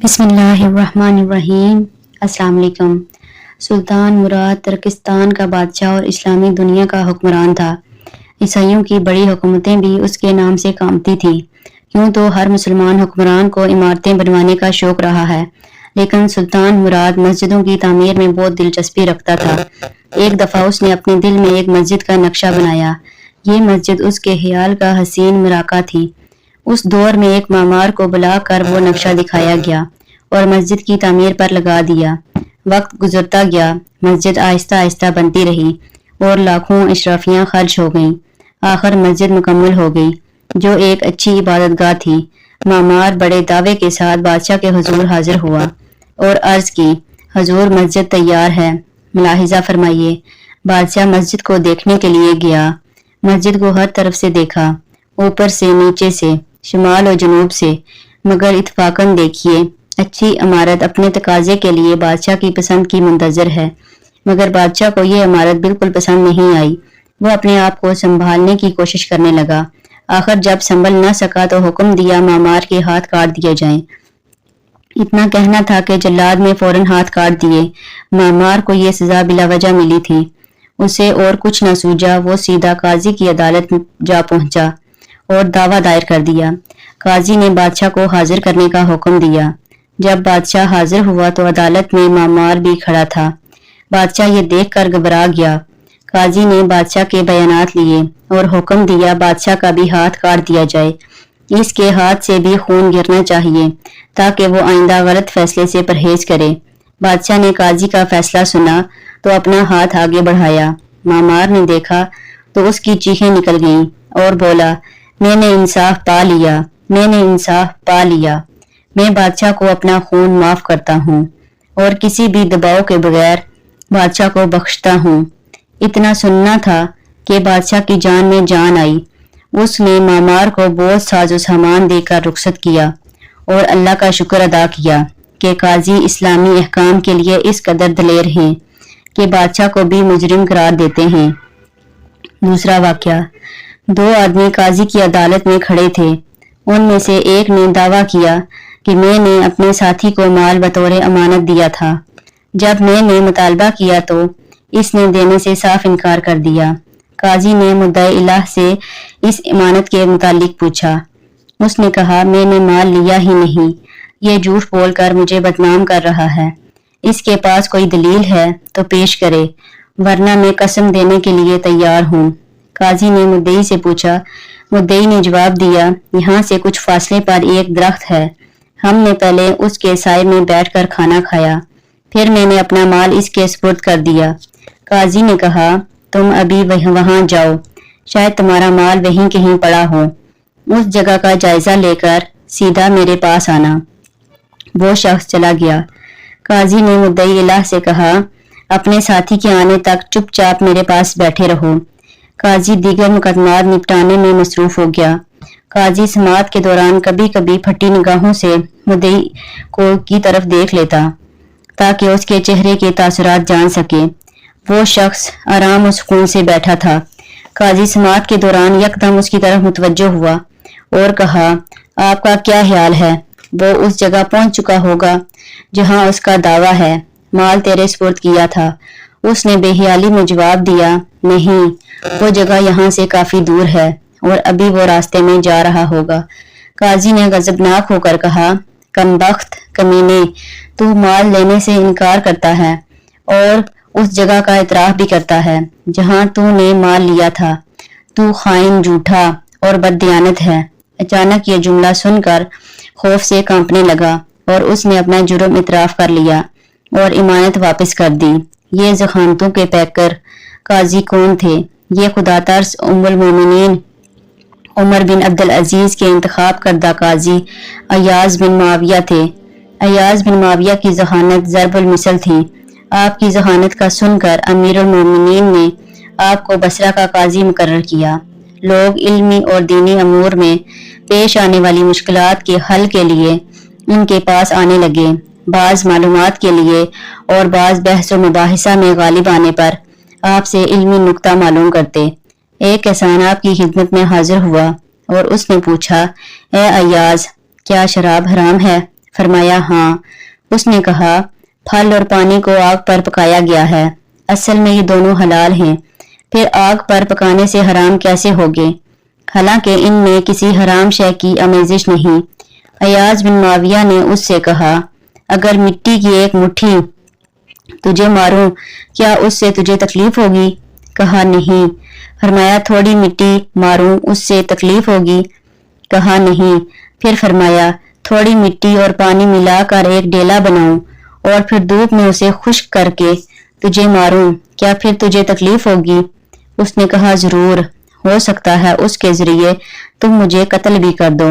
بسم اللہ الرحمن الرحیم۔ السلام علیکم۔ سلطان مراد ترکستان کا بادشاہ اور اسلامی دنیا کا حکمران تھا۔ عیسائیوں کی بڑی حکومتیں بھی اس کے نام سے کامتی تھیں۔ یوں تو ہر مسلمان حکمران کو عمارتیں بنوانے کا شوق رہا ہے، لیکن سلطان مراد مسجدوں کی تعمیر میں بہت دلچسپی رکھتا تھا۔ ایک دفعہ اس نے اپنے دل میں ایک مسجد کا نقشہ بنایا۔ یہ مسجد اس کے خیال کا حسین مراقہ تھی۔ اس دور میں ایک معمار کو بلا کر وہ نقشہ دکھایا گیا اور مسجد کی تعمیر پر لگا دیا۔ وقت گزرتا گیا، مسجد آہستہ آہستہ بنتی رہی اور لاکھوں اشرافیاں خرچ ہو گئیں۔ آخر مسجد مکمل ہو گئی، جو ایک اچھی عبادت گاہ تھی۔ معمار بڑے دعوے کے ساتھ بادشاہ کے حضور حاضر ہوا اور عرض کی، حضور مسجد تیار ہے، ملاحظہ فرمائیے۔ بادشاہ مسجد کو دیکھنے کے لیے گیا۔ مسجد کو ہر طرف سے دیکھا، اوپر سے، نیچے سے، شمال و جنوب سے، مگر اتفاقاً دیکھیے، اچھی عمارت اپنے تقاضے کے لیے بادشاہ کی پسند کی منتظر ہے، مگر بادشاہ کو یہ عمارت بالکل پسند نہیں آئی۔ وہ اپنے آپ کو سنبھالنے کی کوشش کرنے لگا۔ آخر جب سنبھل نہ سکا تو حکم دیا معمار کے ہاتھ کاٹ دیے جائیں۔ اتنا کہنا تھا کہ جلاد نے فوراً ہاتھ کاٹ دیے۔ معمار کو یہ سزا بلا وجہ ملی تھی۔ اسے اور کچھ نہ سوجا، وہ سیدھا قاضی کی عدالت جا پہنچا اور دعویٰ دائر کر دیا۔ قاضی نے بادشاہ کو حاضر کرنے کا حکم دیا۔ جب بادشاہ حاضر ہوا تو عدالت میں معمار بھی کھڑا تھا۔ بادشاہ یہ دیکھ کر گھبرا گیا۔ قاضی نے بادشاہ کے بیانات لیے اور حکم دیا بادشاہ کا بھی ہاتھ کاٹ دیا جائے۔ اس کے ہاتھ سے بھی خون گرنا چاہیے تاکہ وہ آئندہ غلط فیصلے سے پرہیز کرے۔ بادشاہ نے قاضی کا فیصلہ سنا تو اپنا ہاتھ آگے بڑھایا۔ معمار نے دیکھا تو اس کی چیخیں نکل گئیں اور بولا، میں نے انصاف پا لیا، میں نے انصاف پا لیا۔ میں بادشاہ کو اپنا خون معاف کرتا ہوں اور کسی بھی دباؤ کے بغیر بادشاہ کو بخشتا ہوں۔ اتنا سننا تھا کہ بادشاہ کی جان میں جان آئی۔ اس نے معمار کو بہت ساز و سامان دے کر رخصت کیا اور اللہ کا شکر ادا کیا کہ قاضی اسلامی احکام کے لیے اس قدر دلیر ہیں کہ بادشاہ کو بھی مجرم قرار دیتے ہیں۔ دوسرا واقعہ، دو آدمی قاضی کی عدالت میں کھڑے تھے۔ ان میں سے ایک نے دعویٰ کیا کہ میں نے اپنے ساتھی کو مال بطور امانت دیا تھا۔ جب میں نے مطالبہ کیا تو اس نے دینے سے صاف انکار کر دیا۔ قاضی نے مدعی الہ سے اس امانت کے متعلق پوچھا۔ اس نے کہا، میں نے مال لیا ہی نہیں، یہ جھوٹ بول کر مجھے بدنام کر رہا ہے۔ اس کے پاس کوئی دلیل ہے تو پیش کرے، ورنہ میں قسم دینے کے لیے تیار ہوں۔ قاضی نے مدعی سے پوچھا۔ مدعی نے جواب دیا، یہاں سے کچھ فاصلے پر ایک درخت ہے، ہم نے پہلے اس کے سائے میں بیٹھ کر کھانا کھایا، پھر میں نے اپنا مال اس کے سپرد کر دیا۔ قاضی نے کہا، تم ابھی وہاں جاؤ، شاید تمہارا مال وہیں کہیں پڑا ہو، اس جگہ کا جائزہ لے کر سیدھا میرے پاس آنا۔ وہ شخص چلا گیا۔ قاضی نے مدعی الہ سے کہا، اپنے ساتھی کے آنے تک چپ چاپ میرے پاس بیٹھے رہو۔ قاضی دیگر مقدمات نپٹانے میں مصروف ہو گیا۔ قاضی سماعت کے دوران کبھی کبھی پھٹی نگاہوں سے مدعی کی طرف دیکھ لیتا تاکہ اس کے چہرے کے تاثرات جان سکے۔ وہ شخص آرام و سکون سے بیٹھا تھا۔ قاضی سماعت کے دوران یکدم اس کی طرف متوجہ ہوا اور کہا، آپ کا کیا خیال ہے؟ وہ اس جگہ پہنچ چکا ہوگا جہاں اس کا دعویٰ ہے، مال تیرے سپرد کیا تھا۔ اس نے بے حیالی میں جواب دیا، نہیں، وہ جگہ یہاں سے کافی دور ہے اور ابھی وہ راستے میں جا رہا ہوگا۔ قاضی نے غضبناک ہو کر کہا، کم بخت کمینے، تو مال لینے سے انکار کرتا ہے اور اس جگہ کا اعتراف بھی کرتا ہے جہاں تو نے مال لیا تھا۔ تو خائن، جھوٹا اور بددیانت ہے۔ اچانک یہ جملہ سن کر خوف سے کانپنے لگا اور اس نے اپنا جرم اعتراف کر لیا اور امانت واپس کر دی۔ یہ ذخامتوں کے پیکر قاضی کون تھے؟ یہ خدا ترس ام المومنین عمر بن عبدالعزیز کے انتخاب کردہ قاضی ایاز بن معاویہ تھے۔ ایاز بن معاویہ کی ذہانت ضرب المثل تھی۔ آپ کی ذہانت کا سن کر امیر المومنین نے آپ کو بصرہ کا قاضی مقرر کیا۔ لوگ علمی اور دینی امور میں پیش آنے والی مشکلات کے حل کے لیے ان کے پاس آنے لگے، بعض معلومات کے لیے اور بعض بحث و مباحثہ میں غالب آنے پر آپ سے علمی نکتہ معلوم کرتے۔ ایک کسان آپ کی خدمت میں حاضر ہوا اور اس نے پوچھا، اے ایاز، کیا شراب حرام ہے؟ فرمایا ہاں۔ اس نے کہا پھل اور پانی کو آگ پر پکایا گیا ہے، اصل میں یہ دونوں حلال ہیں، پھر آگ پر پکانے سے حرام کیسے ہوگے؟ حالانکہ ان میں کسی حرام شے کی آمیزش نہیں۔ ایاز بن معاویہ نے اس سے کہا اگر مٹی کی ایک مٹھی تجھے ماروں کیا اس سے تجھے تکلیف ہوگی؟ کہا نہیں۔ فرمایا تھوڑی مٹی ماروں اس سے تکلیف ہوگی؟ کہا نہیں۔ پھر فرمایا تھوڑی مٹی اور پانی ملا کر ایک ڈیلا بناؤں اور پھر دھوپ میں اسے خشک کر کے تجھے ماروں کیا پھر تجھے تکلیف ہوگی؟ اس نے کہا ضرور، ہو سکتا ہے اس کے ذریعے تم مجھے قتل بھی کر دو۔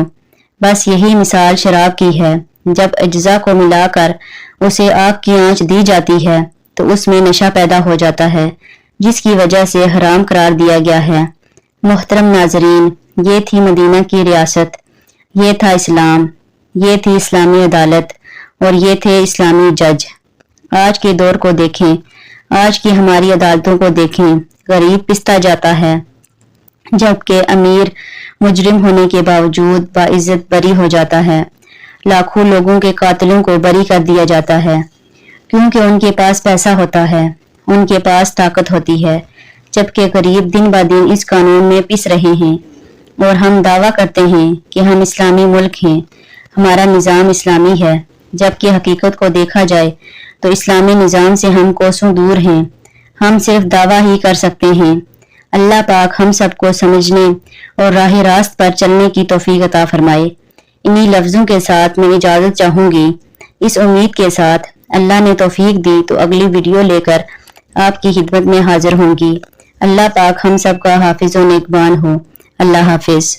بس یہی مثال شراب کی ہے، جب اجزاء کو ملا کر اسے آگ کی آنچ دی جاتی ہے تو اس میں نشہ پیدا ہو جاتا ہے جس کی وجہ سے حرام قرار دیا گیا ہے۔ محترم ناظرین، یہ تھی مدینہ کی ریاست، یہ تھا اسلام، یہ تھی اسلامی عدالت اور یہ تھے اسلامی جج۔ آج کے دور کو دیکھیں، آج کی ہماری عدالتوں کو دیکھیں، غریب پستا جاتا ہے جبکہ امیر مجرم ہونے کے باوجود باعزت بری ہو جاتا ہے۔ لاکھوں لوگوں کے قاتلوں کو بری کر دیا جاتا ہے کیونکہ ان کے پاس پیسہ ہوتا ہے، ان کے پاس طاقت ہوتی ہے، جبکہ غریب دن بہ دن اس قانون میں پس رہے ہیں اور ہم دعویٰ کرتے ہیں کہ ہم اسلامی ملک ہیں، ہمارا نظام اسلامی ہے، جبکہ حقیقت کو دیکھا جائے تو اسلامی نظام سے ہم کوسوں دور ہیں۔ ہم صرف دعویٰ ہی کر سکتے ہیں۔ اللہ پاک ہم سب کو سمجھنے اور راہ راست پر چلنے کی توفیق عطا فرمائے۔ انہی لفظوں کے ساتھ میں اجازت چاہوں گی، اس امید کے ساتھ اللہ نے توفیق دی تو اگلی ویڈیو لے کر آپ کی خدمت میں حاضر ہوں گی۔ اللہ پاک ہم سب کا حافظ و نگہبان ہو۔ اللہ حافظ۔